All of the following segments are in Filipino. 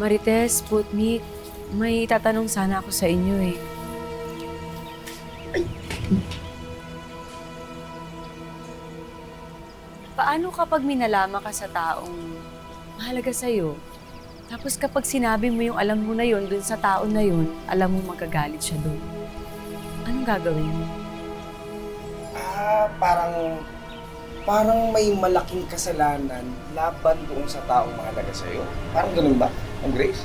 Marites, Putnik, may tatanong sana ako sa inyo eh. Paano kapag minalama ka sa taong mahalaga sa'yo? Tapos kapag sinabi mo yung alam mo na yun dun sa tao na yun, alam mo magagalit siya dun. Anong gagawin mo? Parang may malaking kasalanan laban doon sa taong mahalaga sa'yo. Parang ganun ba, Ma'am Grace?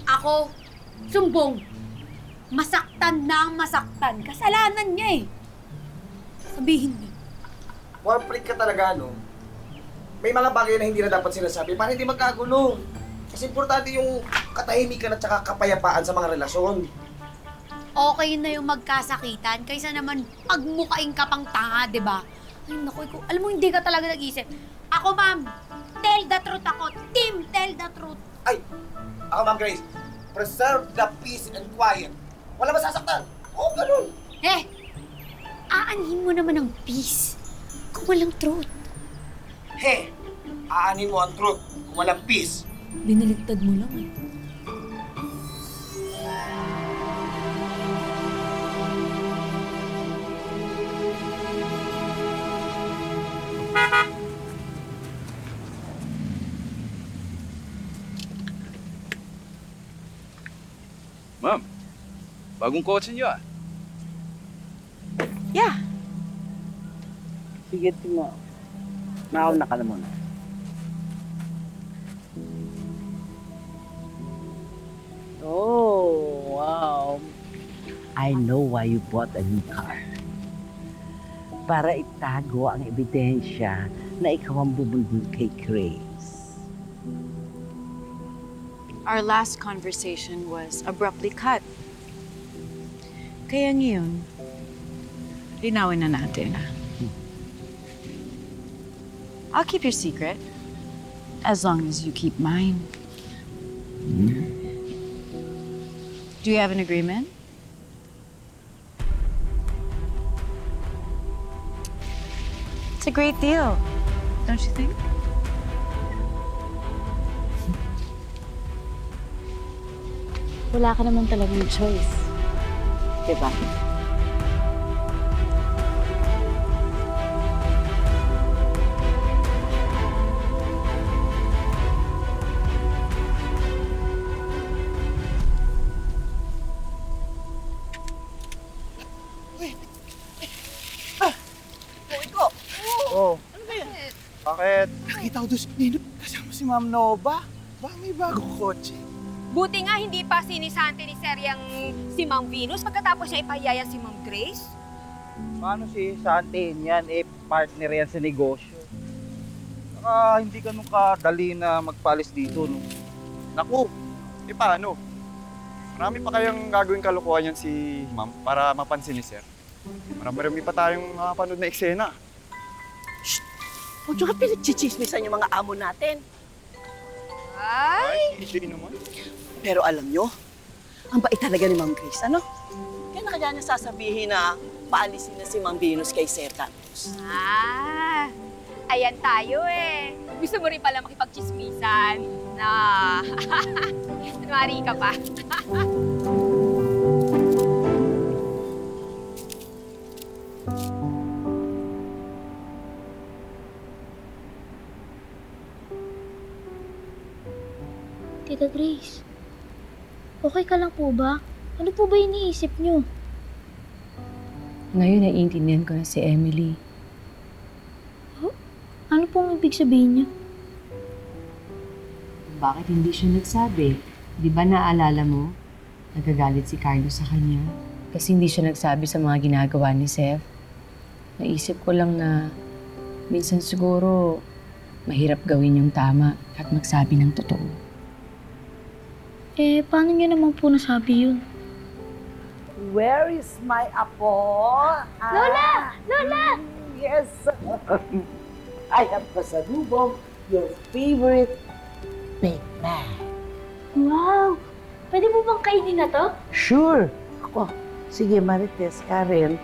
Ako, sumbong. Masaktan na ang masaktan. Kasalanan niya eh. Sabihin niyo. War freak ka talaga, no? May mga bagay na hindi na dapat sinasabi para hindi magkagulo. Kasi importante yung katahimikan at saka kapayapaan sa mga relasyon. Okay na yung magkasakitan kaysa naman pagmukain ka pang tanga, di ba? Ay, naku, alam mo, hindi ka talaga nag-isip. Ako, ma'am, tell the truth ako. Team, tell the truth. Ay! Ako, Ma'am Grace, preserve the peace and quiet. Wala masasaktan. Oo, ganun. Eh, aanhin mo naman ang peace kung walang truth. He! Aanin mo ang truth kung walang peace. Biniligtad mo lang eh. Ma'am, bagong kotse niyo ah. Yeah. Sige, Timo. Nauna ka na muna. Oh, wow. I know why you bought a new car. Para itago ang ebidensya na ikaw ang bumundol kay Grace. Our last conversation was abruptly cut. Kaya ngayon, linawin na natin. I'll keep your secret as long as you keep mine. Do you have an agreement? It's a great deal, don't you think? Wala ka naman talagang choice. Diba? Oh. Ano ba yan? Bakit? Nakita ko doon si Nino kasama si Ma'am Nova. Baka may bagong kotse. Buti nga hindi pa sinisante ni Sir yang si Ma'am Venus pagkatapos niya ipahiyaya si Ma'am Grace. Paano si Santin yan? Partner yan sa negosyo. Saka hindi ganun kadali na magpalis dito, no? Naku, paano? Marami pa kayang gagawin kalokohan yan si Ma'am para mapansin ni Sir. Marami pa tayong panood na eksena. Huwag nyo ka pinagchichismisan yung mga amo natin. Ay, hindi naman. Pero alam nyo, ang bait talaga ni Ma'am Grace, ano? Kaya na kaya niya sasabihin na paalisin na si Ma'am Venus kay Sir Carlos. Ayan tayo eh. Gusto mo rin pala makipagchismisan. Kunwari ka pa. Tita Grace, okay ka lang po ba? Ano po ba iniisip niyo? Ngayon, naiintindihan ko na si Emily. Ano pong ibig sabihin niyo? Bakit hindi siya nagsabi? Di ba naalala mo? Nagagalit si Carlos sa kanya. Kasi hindi siya nagsabi sa mga ginagawa ni Seth. Naisip ko lang na minsan siguro mahirap gawin yung tama at magsabi ng totoo. Eh, paano niyo naman po nasabi yun? Where is my apo? Lola! Lola! Yes! I have pasalubong your favorite baked man. Wow! Pwede mo bang kainin na to? Sure! Ako, sige Marites, Karen.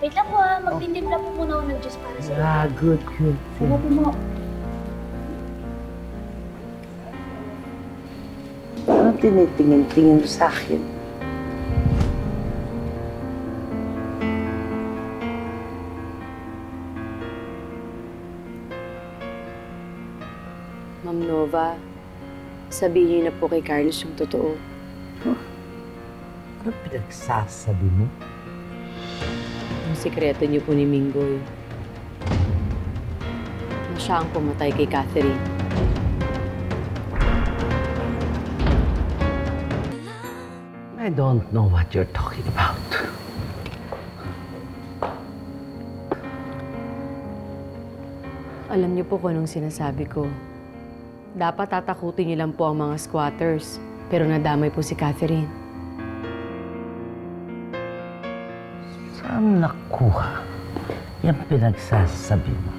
Wait lang po magtitimpla po muna ako ng juice para sa Good. Sige po mo. tinitingin-tingin mo sa akin? Ma'am Nova, sabihin niyo na po kay Carlos yung totoo. Ano pinagsasabi mo? Yung sikreto niyo po ni Minggoy. Na siya ang pumatay kay Catherine. I don't know what you're talking about. Alam niyo po kung anong sinasabi ko. Dapat tatakutin niyo lang po ang mga squatters. Pero nadamay po si Catherine. Saan nakuha yung pinagsasabi mo?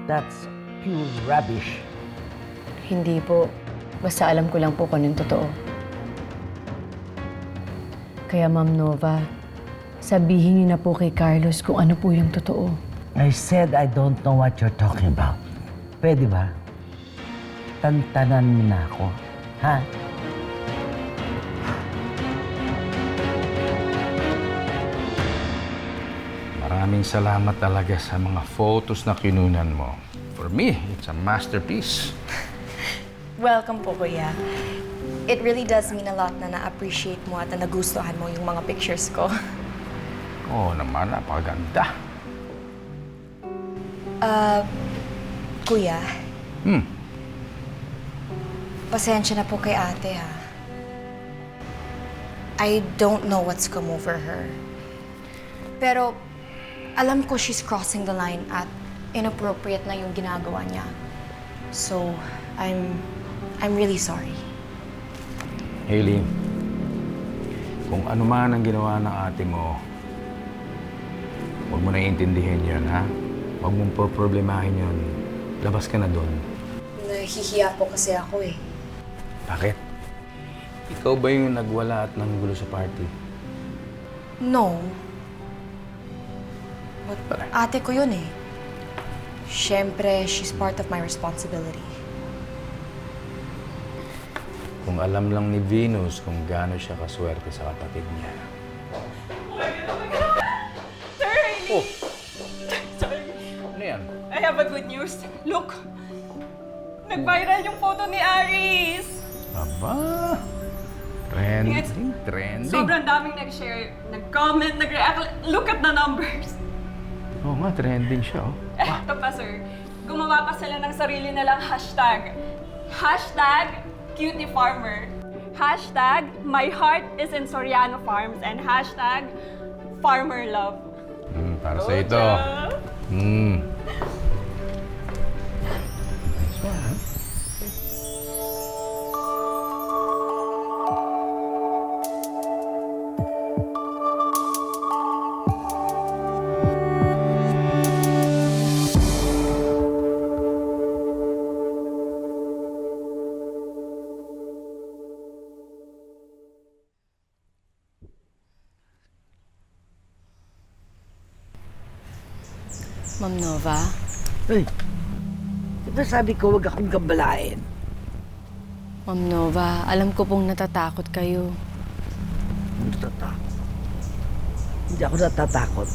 That's pure rubbish. Hindi po. Basta alam ko lang po kung anong totoo. Kaya Ma'am Nova, sabihin niyo na po kay Carlos kung ano po yung totoo. I said I don't know what you're talking about. Pwede ba? Tantanan mo na ako, ha? Maraming salamat talaga sa mga photos na kinunan mo. For me, it's a masterpiece. Welcome po, Kuya. It really does mean a lot na na-appreciate mo at na nagustuhan mo yung mga pictures ko. Oo naman, napakaganda. Kuya, pasensya na po kay ate, ha. I don't know what's come over her. Pero alam ko she's crossing the line at inappropriate na yung ginagawa niya. So, I'm really sorry. Hailey, kung ano man ang ginawa ng ate mo, huwag mo na iintindihin yun, ha? Huwag mong problemahin yun. Labas ka na doon. Nahihiya po kasi ako, eh. Bakit? Ikaw ba yung nagwala at nanggulo sa party? No. But ate ko yun, eh. Siyempre, she's part of my responsibility. Kung alam lang ni Venus kung gaano siya kaswerte sa kapatid niya. Oh! Sorry. Ano yan? I have a good news. Look! Nag-viral yung photo ni Aris! Aba! Trending. Sobrang daming nag-share, nag-comment, nag-react. Look at the numbers! Oo nga, trending siya, oh. Ito pa, sir. Gumawa pa sila ng sarili nilang hashtag. Hashtag Cutie Farmer. Hashtag My Heart is in Soriano Farms. And hashtag Farmer Love. Para sa ito. Nice one, huh? Ma'am Nova, Ay, diba sabi ko huwag akong gabalain? Ma'am Nova, alam ko pong natatakot kayo. Natatakot. Hindi ako natatakot.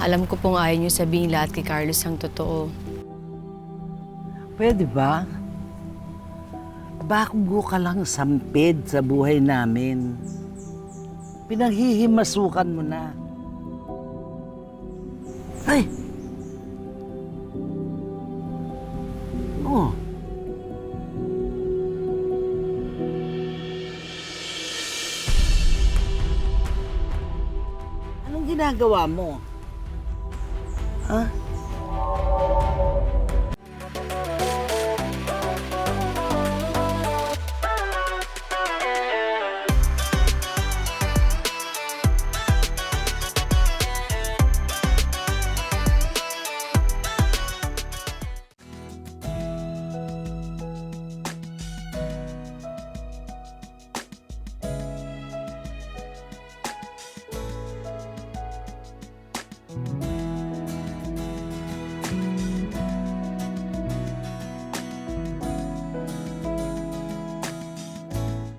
Alam ko pong ayaw niyo sabihin lahat kay Carlos ang totoo. Pwede ba? Bago ka lang sampid sa buhay namin. Pinaghihimasukan mo na. Ay! Oh. Anong ginagawa mo? Ha?